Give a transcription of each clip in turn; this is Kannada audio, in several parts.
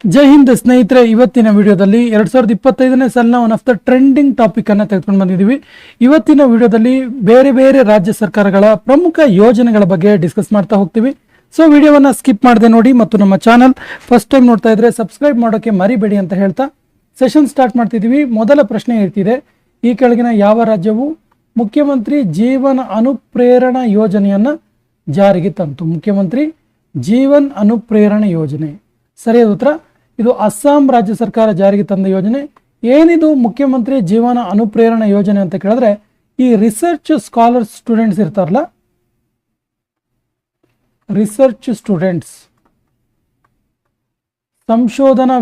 ಜೈ ಹಿಂದ್ ಸ್ನೇಹಿತರೆ, ಇವತ್ತಿನ ವಿಡಿಯೋದಲ್ಲಿ 2025ನೇ ಸಾಲಿನ one of the trending topic ಅನ್ನ ತೆಗೆದುಕೊಂಡು ಬಂದಿದ್ದೀವಿ. ಇವತ್ತಿನ ವಿಡಿಯೋದಲ್ಲಿ ಬೇರೆ ಬೇರೆ ರಾಜ್ಯ ಸರ್ಕಾರಗಳ ಪ್ರಮುಖ ಯೋಜನೆಗಳ ಬಗ್ಗೆ ಡಿಸ್ಕಸ್ ಮಾಡ್ತಾ ಹೋಗ್ತೀವಿ. ಸೊ ವಿಡಿಯೋವನ್ನ ಸ್ಕಿಪ್ ಮಾಡದೆ ನೋಡಿ ಮತ್ತು ನಮ್ಮ ಚಾನಲ್ ಫಸ್ಟ್ ಟೈಮ್ ನೋಡ್ತಾ ಇದ್ರೆ ಸಬ್ಸ್ಕ್ರೈಬ್ ಮಾಡೋಕೆ ಮರಿಬೇಡಿ ಅಂತ ಹೇಳ್ತಾ ಸೆಷನ್ ಸ್ಟಾರ್ಟ್ ಮಾಡ್ತಿದ್ದೀವಿ. ಮೊದಲ ಪ್ರಶ್ನೆ ಇರ್ತಿದೆ, ಈ ಕೆಳಗಿನ ಯಾವ ರಾಜ್ಯವು ಮುಖ್ಯಮಂತ್ರಿ ಜೀವನ ಅನುಪ್ರೇರಣಾ ಯೋಜನೆಯನ್ನ ಜಾರಿಗೆ ತಂತು? ಮುಖ್ಯಮಂತ್ರಿ ಜೀವನ್ ಅನುಪ್ರೇರಣಾ ಯೋಜನೆ. ಸರಿಯಾದ ಉತ್ತರ ಇದು ಅಸ್ಸಾಂ ರಾಜ್ಯ ಸರ್ಕಾರ ಜಾರಿಗೆ ತಂದ ಯೋಜನೆ. ಏನಿದು ಮುಖ್ಯಮಂತ್ರಿ ಜೀವನ ಅನುಪ್ರೇರಣಾ ಯೋಜನೆ ಅಂತ ಕೇಳಿದ್ರೆ, ಈ ರಿಸರ್ಚ್ ಸ್ಕಾಲರ್ಸ್ ಸ್ಟೂಡೆಂಟ್ಸ್ ಇರ್ತಾರಲ್ಲ, ರಿಸರ್ಚ್ ಸ್ಟೂಡೆಂಟ್ಸ್, ಸಂಶೋಧನಾ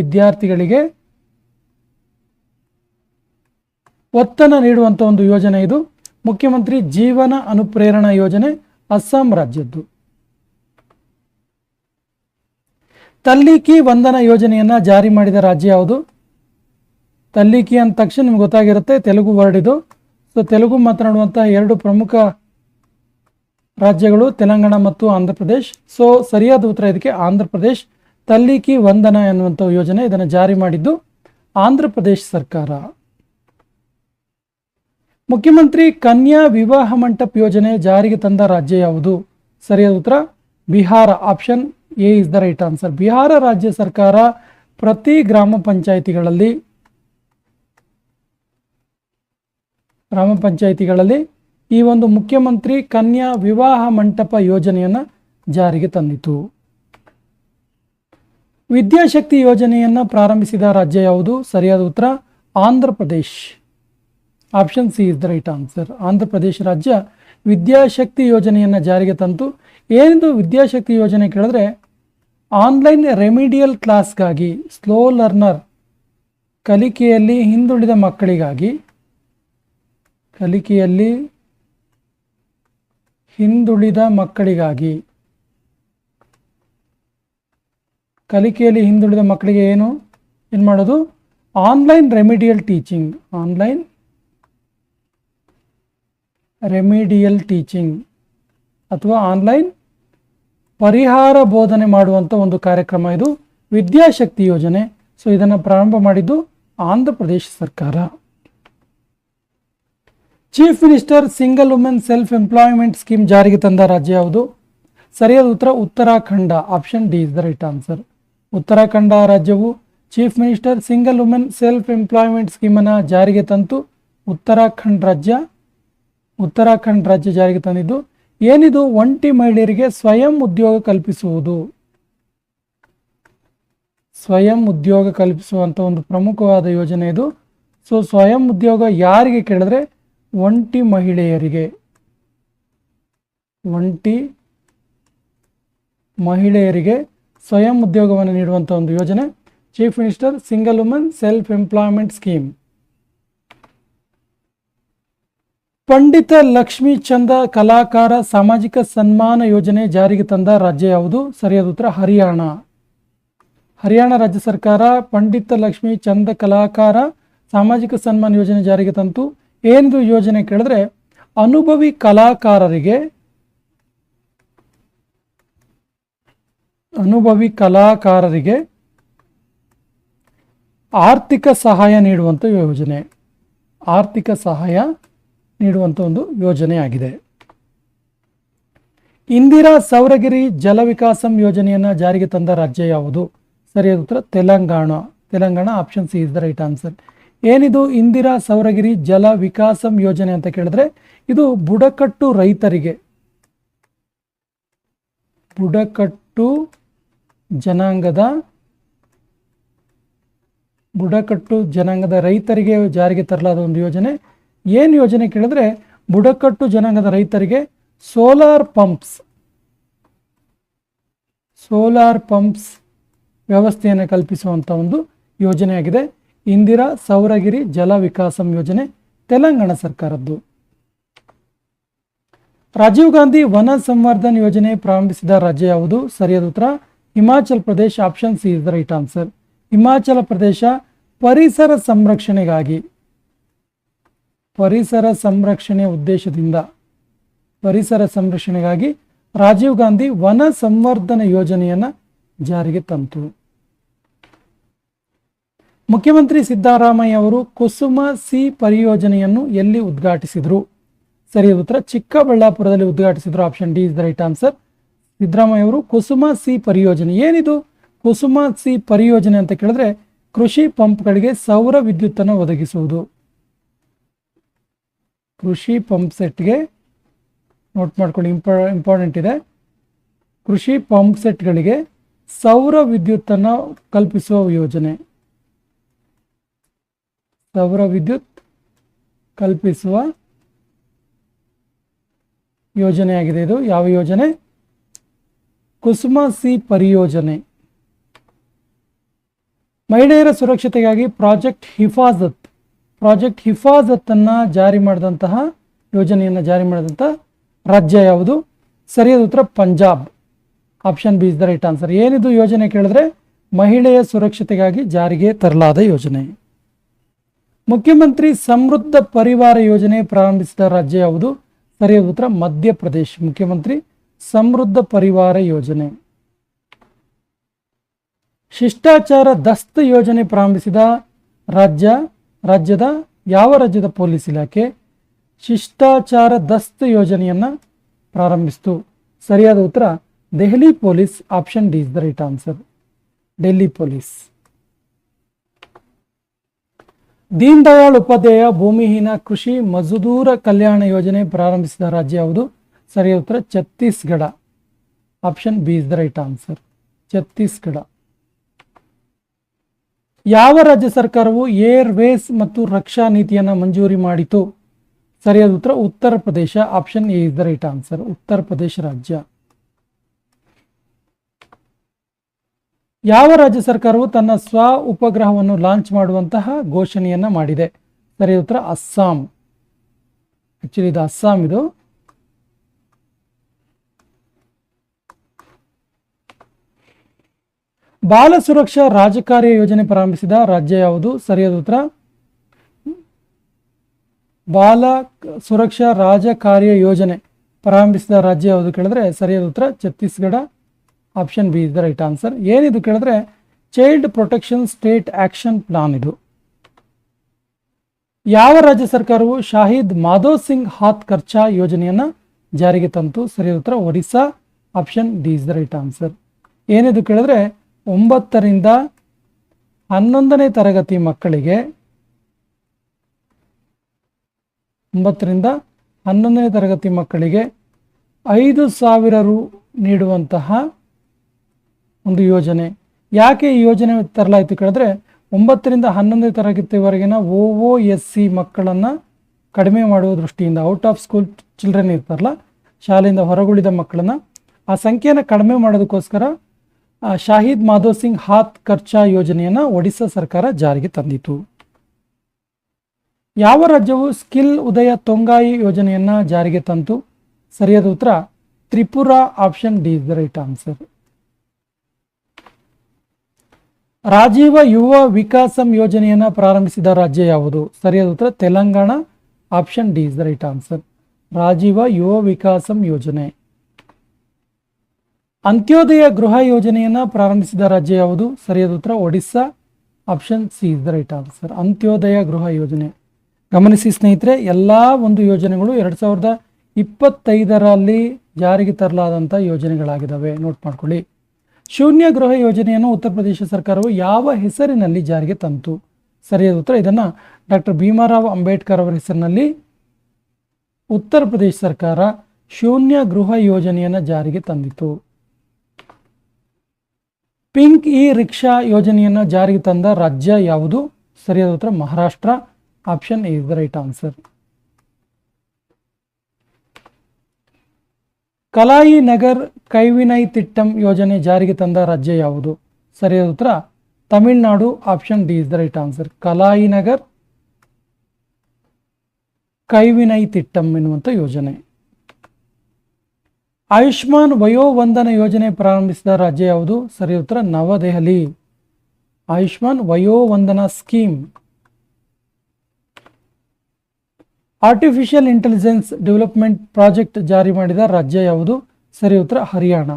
ವಿದ್ಯಾರ್ಥಿಗಳಿಗೆ ಒತ್ತನ್ನು ನೀಡುವಂತ ಒಂದು ಯೋಜನೆ ಇದು. ಮುಖ್ಯಮಂತ್ರಿ ಜೀವನ ಅನುಪ್ರೇರಣಾ ಯೋಜನೆ ಅಸ್ಸಾಂ ರಾಜ್ಯದ್ದು. ತಲ್ಲೀಕಿ ವಂದನಾ ಯೋಜನೆಯನ್ನ ಜಾರಿ ಮಾಡಿದ ರಾಜ್ಯ ಯಾವುದು? ತಲ್ಲೀಕಿ ಅಂದ ತಕ್ಷಣ ನಿಮ್ಗೆ ಗೊತ್ತಾಗಿರುತ್ತೆ, ತೆಲುಗು ವರ್ಡ್ ಇದು. ಸೊ ತೆಲುಗು ಮಾತನಾಡುವಂತಹ ಎರಡು ಪ್ರಮುಖ ರಾಜ್ಯಗಳು ತೆಲಂಗಾಣ ಮತ್ತು ಆಂಧ್ರ ಪ್ರದೇಶ್. ಸೊ ಸರಿಯಾದ ಉತ್ತರ ಇದಕ್ಕೆ ಆಂಧ್ರ ಪ್ರದೇಶ್. ತಲ್ಲೀಕಿ ವಂದನಾ ಎನ್ನುವಂಥ ಯೋಜನೆ, ಇದನ್ನು ಜಾರಿ ಮಾಡಿದ್ದು ಆಂಧ್ರ ಪ್ರದೇಶ್ ಸರ್ಕಾರ. ಮುಖ್ಯಮಂತ್ರಿ ಕನ್ಯಾ ವಿವಾಹ ಮಂಟಪ ಯೋಜನೆ ಜಾರಿಗೆ ತಂದ ರಾಜ್ಯ ಯಾವುದು? ಸರಿಯಾದ ಉತ್ತರ Bihar. Option A is the right answer. Bihar ರಾಜ್ಯ ಸರ್ಕಾರ ಪ್ರತಿ ಗ್ರಾಮ ಪಂಚಾಯಿತಿಗಳಲ್ಲಿ ಈ ಒಂದು ಮುಖ್ಯಮಂತ್ರಿ ಕನ್ಯಾ ವಿವಾಹ ಮಂಟಪ ಯೋಜನೆಯನ್ನ ಜಾರಿಗೆ ತಂದಿತು. ವಿದ್ಯಾಶಕ್ತಿ ಯೋಜನೆಯನ್ನ ಪ್ರಾರಂಭಿಸಿದ ರಾಜ್ಯ ಯಾವುದು? ಸರಿಯಾದ ಉತ್ತರ Andhra Pradesh. Option C is the right answer. Andhra Pradesh ರಾಜ್ಯ ವಿದ್ಯಾಶಕ್ತಿ ಯೋಜನೆಯನ್ನು ಜಾರಿಗೆ ತಂತು. ಏನಿದು ವಿದ್ಯಾಶಕ್ತಿ ಯೋಜನೆ ಕೇಳಿದ್ರೆ, ಆನ್ಲೈನ್ ರೆಮಿಡಿಯಲ್ ಕ್ಲಾಸ್ಗಾಗಿ, ಸ್ಲೋ ಲರ್ನರ್, ಕಲಿಕೆಯಲ್ಲಿ ಹಿಂದುಳಿದ ಮಕ್ಕಳಿಗಾಗಿ ಏನು ಮಾಡೋದು? ಆನ್ಲೈನ್ ರೆಮಿಡಿಯಲ್ ಟೀಚಿಂಗ್ ಅಥವಾ ಆನ್ಲೈನ್ ಪರಿಹಾರ ಬೋಧನೆ ಮಾಡುವಂಥ ಒಂದು ಕಾರ್ಯಕ್ರಮ ಇದು ವಿದ್ಯಾಶಕ್ತಿ ಯೋಜನೆ. ಸೊ ಇದನ್ನು ಪ್ರಾರಂಭ ಮಾಡಿದ್ದು ಆಂಧ್ರ ಪ್ರದೇಶ ಸರ್ಕಾರ. Chief minister single women self employment scheme ಜಾರಿಗೆ ತಂದ ರಾಜ್ಯ ಯಾವುದು? ಸರಿಯಾದ ಉತ್ತರ Uttarakhand. Option D is the right answer. Uttarakhand ರಾಜ್ಯವು chief minister single women self employment ಸ್ಕೀಮನ್ನು ಜಾರಿಗೆ ತಂತು. ಉತ್ತರಾಖಂಡ್ ರಾಜ್ಯ ಜಾರಿಗೆ ತಂದಿದ್ದು. ಏನಿದು? ಒಂಟಿ ಮಹಿಳೆಯರಿಗೆ ಸ್ವಯಂ ಉದ್ಯೋಗ ಕಲ್ಪಿಸುವಂತ ಒಂದು ಪ್ರಮುಖವಾದ ಯೋಜನೆ ಇದು. ಸೊ ಸ್ವಯಂ ಉದ್ಯೋಗ ಯಾರಿಗೆ ಕೇಳಿದ್ರೆ, ಒಂಟಿ ಮಹಿಳೆಯರಿಗೆ ಸ್ವಯಂ ಉದ್ಯೋಗವನ್ನು ನೀಡುವಂಥ ಒಂದು ಯೋಜನೆ chief minister single women self employment scheme. Pandit Lakshmi Chand ಕಲಾಕಾರ ಸಾಮಾಜಿಕ ಸನ್ಮಾನ ಯೋಜನೆ ಜಾರಿಗೆ ತಂದ ರಾಜ್ಯ ಯಾವುದು? ಸರಿಯಾದ ಉತ್ತರ ಹರಿಯಾಣ. ಹರಿಯಾಣ ರಾಜ್ಯ ಸರ್ಕಾರ ಪಂಡಿತ ಲಕ್ಷ್ಮೀ ಚಂದ ಕಲಾಕಾರ ಸಾಮಾಜಿಕ ಸನ್ಮಾನ ಯೋಜನೆ ಜಾರಿಗೆ ತಂತು. ಏನಿದು ಯೋಜನೆ ಕೇಳಿದ್ರೆ, ಅನುಭವಿ ಕಲಾಕಾರರಿಗೆ ಆರ್ಥಿಕ ಸಹಾಯ ನೀಡುವಂಥ ಒಂದು ಯೋಜನೆಯಾಗಿದೆ. ಇಂದಿರಾ ಸೌರಗಿರಿ ಜಲ ವಿಕಾಸಂ ಯೋಜನೆಯನ್ನ ಜಾರಿಗೆ ತಂದ ರಾಜ್ಯ ಯಾವುದು? ಸರಿಯಾದ ಉತ್ತರ Telangana. Option C is the right answer. ಏನಿದು ಇಂದಿರಾ ಸೌರಗಿರಿ ಜಲ ವಿಕಾಸಂ ಯೋಜನೆ ಅಂತ ಕೇಳಿದ್ರೆ, ಇದು ಬುಡಕಟ್ಟು ಜನಾಂಗದ ರೈತರಿಗೆ ಜಾರಿಗೆ ತರಲಾದ ಒಂದು ಯೋಜನೆ. ಏನು ಯೋಜನೆ ಕೇಳಿದ್ರೆ, ಬುಡಕಟ್ಟು ಜನಾಂಗದ ರೈತರಿಗೆ ಸೋಲಾರ್ ಪಂಪ್ಸ್ ವ್ಯವಸ್ಥೆಯನ್ನು ಕಲ್ಪಿಸುವಂಥ ಒಂದು ಯೋಜನೆಯಾಗಿದೆ. ಇಂದಿರಾ ಸೌರಗಿರಿ ಜಲ ವಿಕಾಸಂ ಯೋಜನೆ ತೆಲಂಗಾಣ ಸರ್ಕಾರದ್ದು. ರಾಜೀವ್ ಗಾಂಧಿ ವನ ಸಂವರ್ಧನ್ ಯೋಜನೆ ಪ್ರಾರಂಭಿಸಿದ ರಾಜ್ಯ ಯಾವುದು? ಸರಿಯಾದ ಉತ್ತರ Himachal Pradesh. Option C is the right answer. Himachal Pradesh ಪರಿಸರ ಸಂರಕ್ಷಣೆಯ ಉದ್ದೇಶದಿಂದ ಪರಿಸರ ಸಂರಕ್ಷಣೆಗಾಗಿ ರಾಜೀವ್ ಗಾಂಧಿ ವನ ಸಂವರ್ಧನ ಯೋಜನೆಯನ್ನು ಜಾರಿಗೆ ತಂತು. ಮುಖ್ಯಮಂತ್ರಿ ಸಿದ್ದರಾಮಯ್ಯ ಅವರು ಕುಸುಮ ಸಿ ಪರಿಯೋಜನೆಯನ್ನು ಎಲ್ಲಿ ಉದ್ಘಾಟಿಸಿದರು? ಸರಿಯಾದ ಉತ್ತರ ಚಿಕ್ಕಬಳ್ಳಾಪುರದಲ್ಲಿ ಉದ್ಘಾಟಿಸಿದ್ರು. Option D is the right answer. Siddaramaiah ಅವರು ಕುಸುಮ ಸಿ ಪರಿಯೋಜನೆ. ಏನಿದು ಕುಸುಮ ಸಿ ಪರಿಯೋಜನೆ ಅಂತ ಕೇಳಿದ್ರೆ ಕೃಷಿ ಪಂಪ್ಗಳಿಗೆ ಸೌರ ವಿದ್ಯುತ್ತನ್ನು ಒದಗಿಸುವುದು. ಕೃಷಿ ಪಂಪ್ ಸೆಟ್ಗೆ ನೋಟ್ ಮಾಡ್ಕೊಳ್ಳಿ, ಇಂಪಾರ್ಟೆಂಟ್ ಇದೆ. ಕೃಷಿ ಪಂಪ್ ಸೆಟ್ಗಳಿಗೆ ಸೌರ ವಿದ್ಯುತ್ತನ್ನು ಕಲ್ಪಿಸುವ ಯೋಜನೆ. ಸೌರ ವಿದ್ಯುತ್ ಕಲ್ಪಿಸುವ ಯೋಜನೆಯಾಗಿದೆ ಇದು. ಯಾವ ಯೋಜನೆ? ಕುಸುಮ ಸಿ ಪರಿಯೋಜನೆ. ಮಹಿಳೆಯರ ಸುರಕ್ಷತೆಗಾಗಿ ಪ್ರಾಜೆಕ್ಟ್ ಹಿಫಾಜತ್ ಅನ್ನ ಜಾರಿ ಮಾಡಿದಂತಹ ಯೋಜನೆಯನ್ನು ಜಾರಿ ಮಾಡಿದಂತಹ ರಾಜ್ಯ ಯಾವುದು? ಸರಿಯಾದ ಉತ್ತರ Punjab. Option B is the right answer. ಏನಿದು ಯೋಜನೆ ಕೇಳಿದ್ರೆ ಮಹಿಳೆಯ ಸುರಕ್ಷತೆಗಾಗಿ ಜಾರಿಗೆ ತರಲಾದ ಯೋಜನೆ. ಮುಖ್ಯಮಂತ್ರಿ ಸಮೃದ್ಧ ಪರಿವಾರ ಯೋಜನೆ ಪ್ರಾರಂಭಿಸಿದ ರಾಜ್ಯ ಯಾವುದು? ಸರಿಯಾದ ಉತ್ತರ ಮಧ್ಯಪ್ರದೇಶ. ಮುಖ್ಯಮಂತ್ರಿ ಸಮೃದ್ಧ ಪರಿವಾರ ಯೋಜನೆ. ಶಿಷ್ಟಾಚಾರ ದಸ್ತ್ ಯೋಜನೆ ಪ್ರಾರಂಭಿಸಿದ ಯಾವ ರಾಜ್ಯದ ಪೊಲೀಸ್ ಇಲಾಖೆ ಶಿಷ್ಟಾಚಾರ ದಸ್ತ್ ಯೋಜನೆಯನ್ನ ಪ್ರಾರಂಭಿಸಿತು? ಸರಿಯಾದ ಉತ್ತರ Delhi police. Option D is the right answer. Delhi police. Deen Dayal Upadhyay ಭೂಮಿಹೀನ ಕೃಷಿ ಮಜದೂರ ಕಲ್ಯಾಣ ಯೋಜನೆ ಪ್ರಾರಂಭಿಸಿದ ರಾಜ್ಯ ಯಾವುದು? ಸರಿಯಾದ ಉತ್ತರ Chhattisgarh. Option B is the right answer. Chhattisgarh. ಯಾವ ರಾಜ್ಯ ಸರ್ಕಾರವು ಏರ್ವೇಸ್ ಮತ್ತು ರಕ್ಷಾ ನೀತಿಯನ್ನು ಮಂಜೂರಿ ಮಾಡಿತು? ಸರಿಯಾದ ಉತ್ತರ Uttar Pradesh. Option A is the right answer. Uttar Pradesh ರಾಜ್ಯ. ಯಾವ ರಾಜ್ಯ ಸರ್ಕಾರವು ತನ್ನ ಸ್ವ ಉಪಗ್ರಹವನ್ನು ಲಾಂಚ್ ಮಾಡುವಂತಹ ಘೋಷಣೆಯನ್ನ ಮಾಡಿದೆ? ಸರಿಯಾದ ಉತ್ತರ ಅಸ್ಸಾಂ. ಆಕ್ಚುಲಿ ಇದು ಅಸ್ಸಾಂ. ಇದು ಬಾಲ ಸುರಕ್ಷಾ ರಾಜಕಾರ್ಯ ಯೋಜನೆ ಪ್ರಾರಂಭಿಸಿದ ರಾಜ್ಯ ಯಾವುದು? ಸರಿಯಾದ ಉತ್ತರ ಬಾಲ ಸುರಕ್ಷಾ ರಾಜಕಾರ್ಯ ಯೋಜನೆ ಪ್ರಾರಂಭಿಸಿದ ರಾಜ್ಯ ಯಾವುದು ಕೇಳಿದ್ರೆ ಸರಿಯಾದ ಉತ್ತರ Chhattisgarh. Option B is the right answer. ಏನಿದು ಕೇಳಿದ್ರೆ child protection state action plan. ಇದು ಯಾವ ರಾಜ್ಯ ಸರ್ಕಾರವು ಶಾಹಿದ್ ಮಾಧವ್ ಸಿಂಗ್ ಹಾತ್ ಖರ್ಚಾ ಯೋಜನೆಯನ್ನ ಜಾರಿಗೆ ತಂತು? ಸರಿಯಾದ ಉತ್ತರ Orissa. Option D is the right answer. ಏನಿದು ಕೇಳಿದ್ರೆ 9ರಿಂದ 11ನೇ ತರಗತಿ ಮಕ್ಕಳಿಗೆ 9ರಿಂದ 11ನೇ ತರಗತಿ ಮಕ್ಕಳಿಗೆ 5,000 ರು ನೀಡುವಂತಹ ಒಂದು ಯೋಜನೆ. ಯಾಕೆ ಈ ಯೋಜನೆ ತರಲಾಯಿತು ಕೇಳಿದ್ರೆ 9ರಿಂದ 11ನೇ ತರಗತಿವರೆಗಿನ OOSC ಮಕ್ಕಳನ್ನು ಕಡಿಮೆ ಮಾಡುವ ದೃಷ್ಟಿಯಿಂದ, ಔಟ್ ಆಫ್ ಸ್ಕೂಲ್ ಚಿಲ್ಡ್ರನ್ ಇರ್ತಾರಲ್ಲ, ಶಾಲೆಯಿಂದ ಹೊರಗುಳಿದ ಮಕ್ಕಳನ್ನು, ಆ ಸಂಖ್ಯೆಯನ್ನು ಕಡಿಮೆ ಮಾಡೋದಕ್ಕೋಸ್ಕರ ಶಾಹಿದ್ ಮಾಧವ್ ಸಿಂಗ್ ಹಾತ್ ಖರ್ಚಾ ಯೋಜನೆಯನ್ನು ಒಡಿಸ್ಸಾ ಸರ್ಕಾರ ಜಾರಿಗೆ ತಂದಿತು. ಯಾವ ರಾಜ್ಯವು ಸ್ಕಿಲ್ ಉದಯ ತೊಂಗಾಯಿ ಯೋಜನೆಯನ್ನು ಜಾರಿಗೆ ತಂತು? ಸರಿಯಾದ ಉತ್ತರ Tripura. Option D is the right answer. Rajiv Yuva Vikasam ಯೋಜನೆಯನ್ನು ಪ್ರಾರಂಭಿಸಿದ ರಾಜ್ಯ ಯಾವುದು? ಸರಿಯಾದ ಉತ್ತರ Telangana. Option D is the right answer. Rajiv Yuva Vikasam ಯೋಜನೆ. ಅಂತ್ಯೋದಯ ಗೃಹ ಯೋಜನೆಯನ್ನು ಪ್ರಾರಂಭಿಸಿದ ರಾಜ್ಯ ಯಾವುದು? ಸರಿಯಾದ ಉತ್ತರ Odisha. Option C is the right answer. Antyodaya ಗೃಹ ಯೋಜನೆ. ಗಮನಿಸಿ ಸ್ನೇಹಿತರೆ, ಎಲ್ಲ ಒಂದು ಯೋಜನೆಗಳು 2025ರಲ್ಲಿ ಜಾರಿಗೆ ತರಲಾದಂಥ ಯೋಜನೆಗಳಾಗಿದ್ದಾವೆ. ನೋಟ್ ಮಾಡ್ಕೊಳ್ಳಿ. ಶೂನ್ಯ ಗೃಹ ಯೋಜನೆಯನ್ನು ಉತ್ತರ ಪ್ರದೇಶ ಸರ್ಕಾರವು ಯಾವ ಹೆಸರಿನಲ್ಲಿ ಜಾರಿಗೆ ತಂತು? ಸರಿಯಾದ ಉತ್ತರ ಇದನ್ನು ಡಾಕ್ಟರ್ ಭೀಮರಾವ್ ಅಂಬೇಡ್ಕರ್ ಅವರ ಹೆಸರಿನಲ್ಲಿ ಉತ್ತರ ಪ್ರದೇಶ ಸರ್ಕಾರ ಶೂನ್ಯ ಗೃಹ ಯೋಜನೆಯನ್ನು ಜಾರಿಗೆ ತಂದಿತು. ಪಿಂಕ್ ಇ ರಿಕ್ಷಾ ಯೋಜನೆಯನ್ನು ಜಾರಿಗೆ ತಂದ ರಾಜ್ಯ ಯಾವುದು? ಸರಿಯಾದ ಉತ್ತರ Maharashtra. Option A is the right answer. Kalaignar Kaivinai Thittam ಯೋಜನೆ ಜಾರಿಗೆ ತಂದ ರಾಜ್ಯ ಯಾವುದು? ಸರಿಯಾದ ಉತ್ತರ Tamil Nadu. Option D is the right answer. Kalaignar Kaivinai Thittam ಎನ್ನುವಂಥ ಯೋಜನೆ. ಆಯುಷ್ಮಾನ್ ವಯೋವಂದನ ಯೋಜನೆ ಪ್ರಾರಂಭಿಸಿದ ರಾಜ್ಯ ಯಾವುದು? ಸರಿಯಾದ ಉತ್ತರ New Delhi. Ayushman Vayo Vandana scheme. Artificial intelligence development project ಜಾರಿ ಮಾಡಿದ ರಾಜ್ಯ ಯಾವುದು? ಸರಿ ಉತ್ತರ ಹರಿಯಾಣ.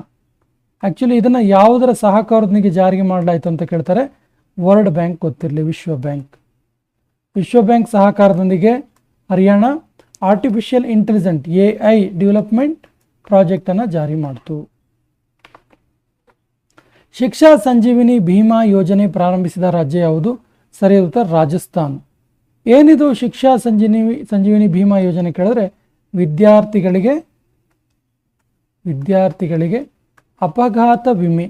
ಆ್ಯಕ್ಚುಲಿ ಇದನ್ನು ಯಾವುದರ ಸಹಕಾರದೊಂದಿಗೆ ಜಾರಿಗೆ ಮಾಡಲಾಯಿತು ಅಂತ ಕೇಳ್ತಾರೆ. ವರ್ಲ್ಡ್ ಬ್ಯಾಂಕ್ ಗೊತ್ತಿರಲಿ, ವಿಶ್ವ ಬ್ಯಾಂಕ್ ಸಹಕಾರದೊಂದಿಗೆ Haryana artificial intelligent AI development ಪ್ರಾಜೆಕ್ಟನ್ನು ಜಾರಿ ಮಾಡಿತು. ಶಿಕ್ಷಾ ಸಂಜೀವಿನಿ ಭೀಮಾ ಯೋಜನೆ ಪ್ರಾರಂಭಿಸಿದ ರಾಜ್ಯ ಯಾವುದು? ಸರಿಯಾದ ಉತ್ತರ ರಾಜಸ್ಥಾನ್. ಏನಿದು ಶಿಕ್ಷಾ ಸಂಜೀವಿನಿ ಭೀಮಾ ಯೋಜನೆ ಕೇಳಿದ್ರೆ ವಿದ್ಯಾರ್ಥಿಗಳಿಗೆ ಅಪಘಾತ ವಿಮೆ,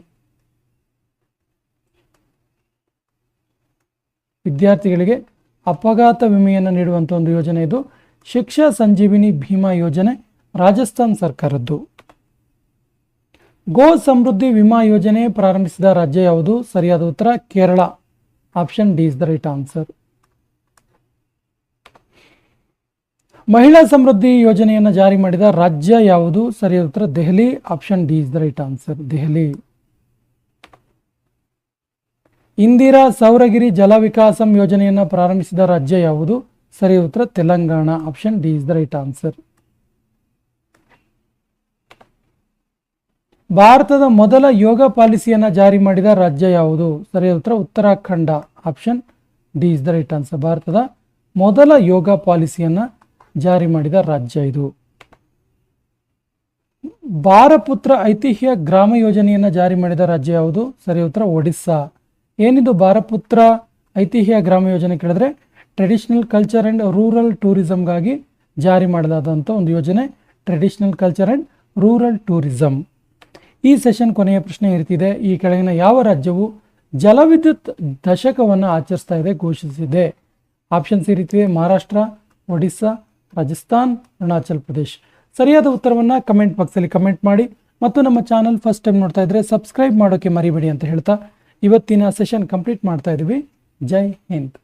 ವಿಮೆಯನ್ನು ನೀಡುವಂಥ ಒಂದು ಯೋಜನೆ ಇದು. ಶಿಕ್ಷಾ ಸಂಜೀವಿನಿ ಭೀಮಾ ಯೋಜನೆ ರಾಜಸ್ಥಾನ್ ಸರ್ಕಾರದ್ದು. ಗೋ ಸಮೃದ್ಧಿ ವಿಮಾ ಯೋಜನೆ ಪ್ರಾರಂಭಿಸಿದ ರಾಜ್ಯ ಯಾವುದು? ಸರಿಯಾದ ಉತ್ತರ Kerala. Option D is the right answer. Mahila Samriddhi ಯೋಜನೆಯನ್ನು ಜಾರಿ ಮಾಡಿದ ರಾಜ್ಯ ಯಾವುದು? ಸರಿಯಾದ ಉತ್ತರ Delhi. Option D is the right answer, Delhi. Indira Saura Giri ವಿಕಾಸಂ ಯೋಜನೆಯನ್ನು ಪ್ರಾರಂಭಿಸಿದ ರಾಜ್ಯ ಯಾವುದು? ಸರಿಯಾದ ಉತ್ತರ Telangana. Option D is the right answer. ಭಾರತದ ಮೊದಲ ಯೋಗ ಪಾಲಿಸಿಯನ್ನು ಜಾರಿ ಮಾಡಿದ ರಾಜ್ಯ ಯಾವುದು? ಸರಿಯಾದ ಉತ್ತರ Uttarakhand. Option D is the right answer. ಭಾರತದ ಮೊದಲ ಯೋಗ ಪಾಲಿಸಿಯನ್ನು ಜಾರಿ ಮಾಡಿದ ರಾಜ್ಯ ಇದು. ಬಾರಪುತ್ರ ಐತಿಹ್ಯ ಗ್ರಾಮ ಯೋಜನೆಯನ್ನು ಜಾರಿ ಮಾಡಿದ ರಾಜ್ಯ ಯಾವುದು? ಸರಿಯಾದ ಉತ್ತರ ಒಡಿಸ್ಸಾ. ಏನಿದು ಬಾರಪುತ್ರ ಐತಿಹ್ಯ ಗ್ರಾಮ ಯೋಜನೆ ಕೇಳಿದ್ರೆ ಟ್ರೆಡಿಷನಲ್ ಕಲ್ಚರ್ ಆ್ಯಂಡ್ ರೂರಲ್ ಟೂರಿಸಮ್ಗಾಗಿ ಜಾರಿ ಮಾಡಲಾದಂಥ ಒಂದು ಯೋಜನೆ, traditional culture and rural tourism. ಈ ಸೆಷನ್ ಕೊನೆಯ ಪ್ರಶ್ನೆ ಇರ್ತಿದೆ. ಈ ಕೆಳಗಿನ ಯಾವ ರಾಜ್ಯವು ಜಲವಿದ್ಯುತ್ ದಶಕವನ್ನು ಆಚರಿಸ್ತಾ ಇದೆ ಘೋಷಿಸಿದೆ? ಆಪ್ಷನ್ಸ್ ಈ ರೀತಿವೆ: ಮಹಾರಾಷ್ಟ್ರ, ಒಡಿಸ್ಸಾ, ರಾಜಸ್ಥಾನ್, ಅರುಣಾಚಲ್ ಪ್ರದೇಶ್. ಸರಿಯಾದ ಉತ್ತರವನ್ನು ಕಮೆಂಟ್ ಬಾಕ್ಸಲ್ಲಿ ಕಮೆಂಟ್ ಮಾಡಿ ಮತ್ತು ನಮ್ಮ ಚಾನಲ್ ಫಸ್ಟ್ ಟೈಮ್ ನೋಡ್ತಾ ಇದ್ದರೆ ಸಬ್ಸ್ಕ್ರೈಬ್ ಮಾಡೋಕ್ಕೆ ಮರಿಬೇಡಿ ಅಂತ ಹೇಳ್ತಾ ಇವತ್ತಿನ ಸೆಷನ್ ಕಂಪ್ಲೀಟ್ ಮಾಡ್ತಾ ಇದ್ದೀವಿ. ಜೈ ಹಿಂದ್.